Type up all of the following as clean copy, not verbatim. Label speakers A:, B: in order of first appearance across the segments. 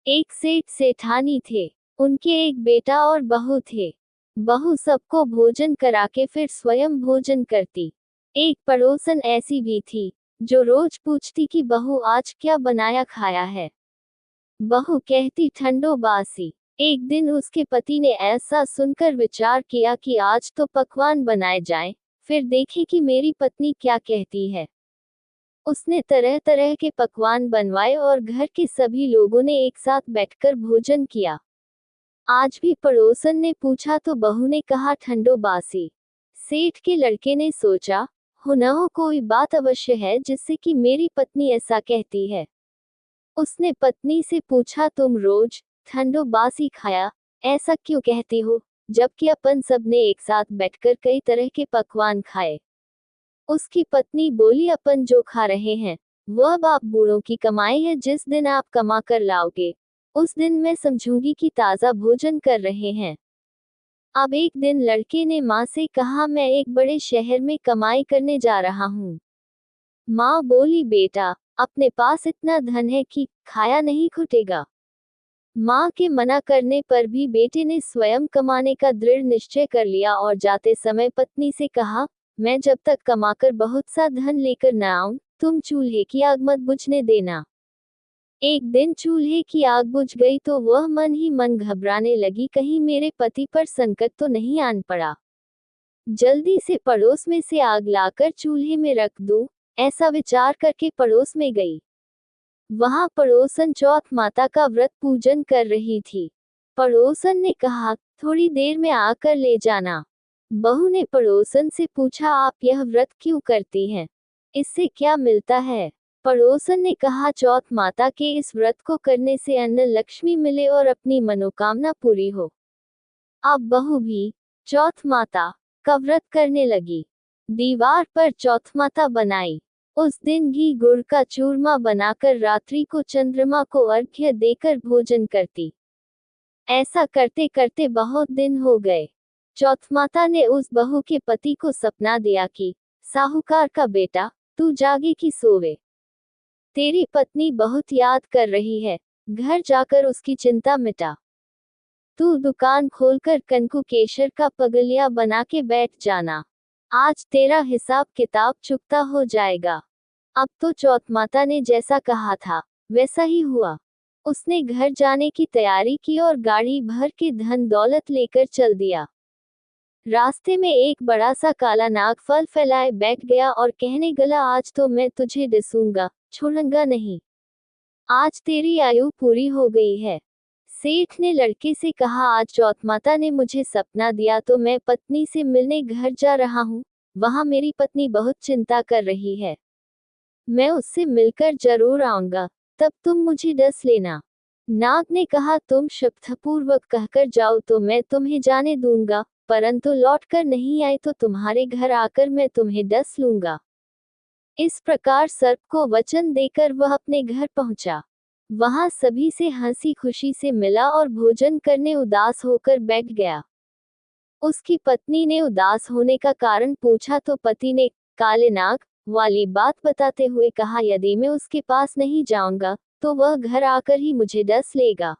A: एक सेठ सेठानी थे। उनके एक बेटा और बहू थे। बहू सबको भोजन करा के फिर स्वयं भोजन करती। एक पड़ोसन ऐसी भी थी जो रोज पूछती कि बहू आज क्या बनाया खाया है। बहू कहती ठंडो बासी। एक दिन उसके पति ने ऐसा सुनकर विचार किया कि आज तो पकवान बनाए जाएं, फिर देखें कि मेरी पत्नी क्या कहती है। उसने तरह तरह के पकवान बनवाए और घर के सभी लोगों ने एक साथ बैठकर भोजन किया। आज भी पड़ोसन ने पूछा तो बहू ने कहा ठंडो बासी। सेठ के लड़के ने सोचा, हो न हो कोई बात अवश्य है जिससे कि मेरी पत्नी ऐसा कहती है। उसने पत्नी से पूछा तुम रोज ठंडो बासी खाया ऐसा क्यों कहती हो, जबकि अपन सब ने एक साथ बैठकर कई तरह के पकवान खाए। उसकी पत्नी बोली अपन जो खा रहे हैं वह बाप बूढ़ों की कमाई है। जिस दिन आप कमा कर लाओगे उस दिन मैं समझूंगी कि ताज़ा भोजन कर रहे हैं। अब एक दिन लड़के ने माँ से कहा मैं एक बड़े शहर में कमाई करने जा रहा हूँ। माँ बोली बेटा अपने पास इतना धन है कि खाया नहीं खुटेगा। माँ के मना करने पर भी बेटे ने स्वयं कमाने का दृढ़ निश्चय कर लिया और जाते समय पत्नी से कहा, मैं जब तक कमाकर बहुत सा धन लेकर न आऊं, तुम चूल्हे की आग मत बुझने देना। एक दिन चूल्हे की आग बुझ गई तो वह मन ही मन घबराने लगी, कहीं मेरे पति पर संकट तो नहीं आन पड़ा। जल्दी से पड़ोस में से आग लाकर चूल्हे में रख दूं, ऐसा विचार करके पड़ोस में गई। वहां पड़ोसन चौथ माता का व्रत पूजन कर रही थी। पड़ोसन ने कहा थोड़ी देर में आकर ले जाना। बहू ने पड़ोसन से पूछा आप यह व्रत क्यों करती हैं? इससे क्या मिलता है? पड़ोसन ने कहा चौथ माता के इस व्रत को करने से अन्न लक्ष्मी मिले और अपनी मनोकामना पूरी हो। अब बहू भी चौथ माता का व्रत करने लगी। दीवार पर चौथ माता बनाई। उस दिन घी गुड़ का चूरमा बनाकर रात्रि को चंद्रमा को अर्घ्य देकर भोजन करती। ऐसा करते करते बहुत दिन हो गए। चौथ माता ने उस बहू के पति को सपना दिया कि साहूकार का बेटा तू जागे कि सोवे, तेरी पत्नी बहुत याद कर रही है, घर जाकर उसकी चिंता मिटा। तू दुकान खोलकर कनकु केशर का पगलिया बना के बैठ जाना। आज तेरा हिसाब किताब चुकता हो जाएगा। अब तो चौथ माता ने जैसा कहा था वैसा ही हुआ। उसने घर जाने की तैयारी की और गाड़ी भर के धन दौलत लेकर चल दिया। रास्ते में एक बड़ा सा काला नाग फल फैलाए बैठ गया और कहने गला आज तो मैं तुझे डिसूंगा, छोड़ूंगा नहीं। आज तेरी आयु पूरी हो गई है। सेठ ने लड़के से कहा आज चौथ माता ने मुझे सपना दिया तो मैं पत्नी से मिलने घर जा रहा हूँ। वहां मेरी पत्नी बहुत चिंता कर रही है। मैं उससे मिलकर जरूर आऊंगा, तब तुम मुझे डस लेना। नाग ने कहा तुम शपथपूर्वक कहकर जाओ तो मैं तुम्हें जाने दूंगा, परंतु लौटकर नहीं आए तो तुम्हारे घर आकर मैं तुम्हें डस लूंगा। इस प्रकार सर्प को वचन देकर वह अपने घर पहुंचा। वहां सभी से हंसी खुशी से मिला और भोजन करने उदास होकर बैठ गया। उसकी पत्नी ने उदास होने का कारण पूछा तो पति ने काले नाग वाली बात बताते हुए कहा यदि मैं उसके पास नहीं जाऊंगा तो वह घर आकर ही मुझे डस लेगा।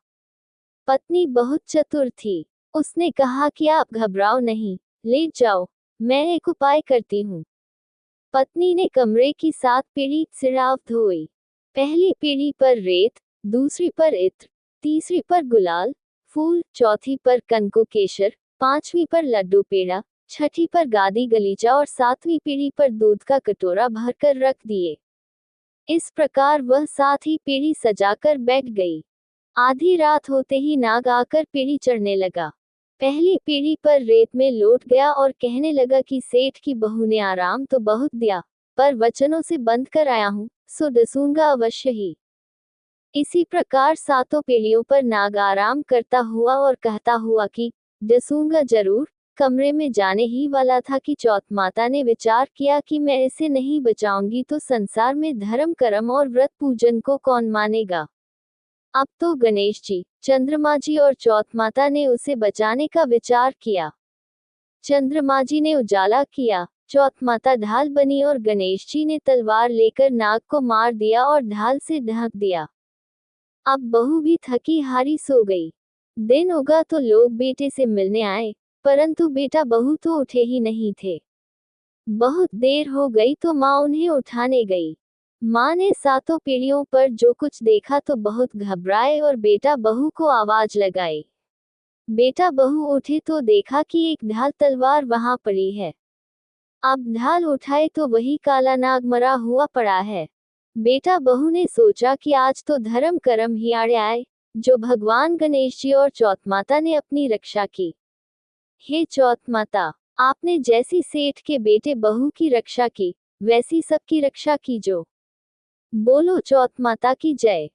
A: पत्नी बहुत चतुर थी। उसने कहा कि आप घबराओ नहीं, लेट जाओ, मैं एक उपाय करती हूँ। पत्नी ने कमरे की 7 पीढ़ी सिराव धोई। पहली पीढ़ी पर रेत, दूसरी पर इत्र, तीसरी पर गुलाल फूल, चौथी पर कनकु केशर, पांचवी पर लड्डू पेड़ा, छठी पर गादी गलीचा और 7वीं पीढ़ी पर दूध का कटोरा भरकर रख दिए। इस प्रकार वह 7 पीढ़ी सजाकर बैठ गई। आधी रात होते ही नाग आकर पीढ़ी चढ़ने लगा। पहली पीढ़ी पर रेत में लौट गया और कहने लगा कि सेठ की बहू ने आराम तो बहुत दिया, पर वचनों से बंध कर आया हूँ, सो डसूंगा अवश्य ही। इसी प्रकार 7 पीढ़ियों पर नाग आराम करता हुआ और कहता हुआ कि डसूंगा जरूर, कमरे में जाने ही वाला था कि चौथ माता ने विचार किया कि मैं इसे नहीं बचाऊंगी तो संसार में धर्म कर्म और व्रत पूजन को कौन मानेगा। अब तो गणेश जी, चंद्रमा जी और चौथ माता ने उसे बचाने का विचार किया। चंद्रमा जी ने उजाला किया, चौथ माता ढाल बनी और गणेश जी ने तलवार लेकर नाग को मार दिया और ढाल से ढक दिया। अब बहू भी थकी हारी सो गई। दिन उगा तो लोग बेटे से मिलने आए, परंतु बेटा बहू तो उठे ही नहीं थे। बहुत देर हो गई तो माँ उन्हें उठाने गई। माँ ने सातों पीढ़ियों पर जो कुछ देखा तो बहुत घबराए और बेटा बहू को आवाज लगाई। बेटा बहू उठे तो देखा कि एक ढाल तलवार वहां पड़ी है। अब ढाल उठाए तो वही काला नाग मरा हुआ पड़ा है। बेटा बहू ने सोचा कि आज तो धर्म कर्म ही आड़े आए, जो भगवान गणेश जी और चौथ माता ने अपनी रक्षा की। हे चौथ माता, आपने जैसी सेठ के बेटे बहू की रक्षा की, वैसी सबकी रक्षा कीजो। बोलो चौथ माता की जय।